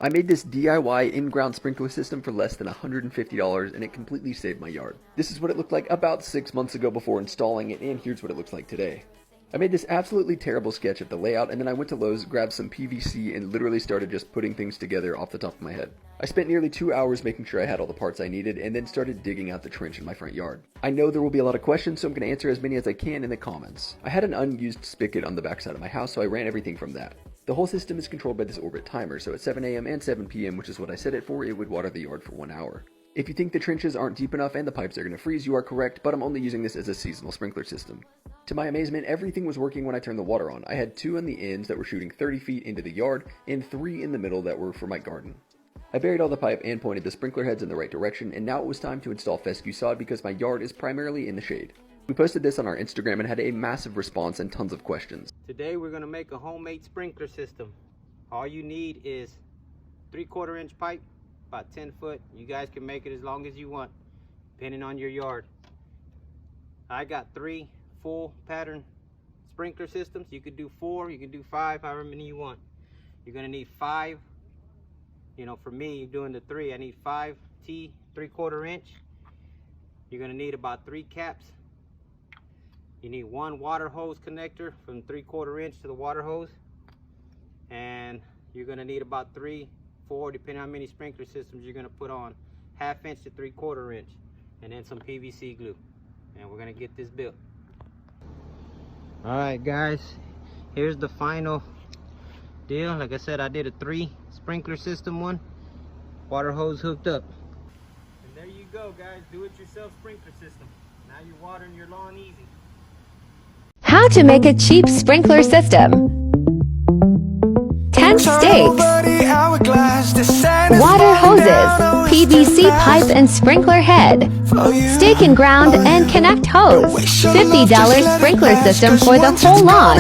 I made this DIY in-ground sprinkler system for less than $150 and it completely saved my yard. This is what it looked like about 6 months ago before installing it, and here's what it looks like today. I made this absolutely terrible sketch of the layout, and then I went to Lowe's, grabbed some PVC, and literally started just putting things together off the top of my head. I spent nearly 2 hours making sure I had all the parts I needed, and then started digging out the trench in my front yard. I know there will be a lot of questions, so I'm going to answer as many as I can in the comments. I had an unused spigot on the backside of my house, so I ran everything from that. The whole system is controlled by this orbit timer, so at 7 AM and 7 PM, which is what I set it for, it would water the yard for 1 hour. If you think the trenches aren't deep enough and the pipes are going to freeze, you are correct, but I'm only using this as a seasonal sprinkler system. To my amazement, everything was working when I turned the water on. I had 2 on the ends that were shooting 30 feet into the yard, and 3 in the middle that were for my garden. I buried all the pipe and pointed the sprinkler heads in the right direction, and now it was time to install fescue sod because my yard is primarily in the shade. We posted this on our Instagram and had a massive response and tons of questions. Today we're going to make a homemade sprinkler system. All you need is 3/4 inch pipe, about 10 foot. You guys can make it as long as you want, depending on your yard. I got 3 full pattern sprinkler systems. You could do 4, you can do 5, however many you want. You're going to need 5. For me, doing the 3, I need 5 T 3/4 inch. You're going to need about 3 caps. You need 1 water hose connector from 3/4 inch to the water hose. And you're going to need about 3, 4, depending on how many sprinkler systems you're going to put on, 1/2 inch to 3/4 inch, and then some PVC glue. And we're going to get this built. Alright guys, here's the final deal. Like I said, I did a 3 sprinkler system one, water hose hooked up. And there you go guys, do it yourself sprinkler system. Now you're watering your lawn easy. How to make a cheap sprinkler system. 10 stakes, water hoses, PVC pipe and sprinkler head, stake and ground and connect hose, $50 sprinkler system for the whole lawn.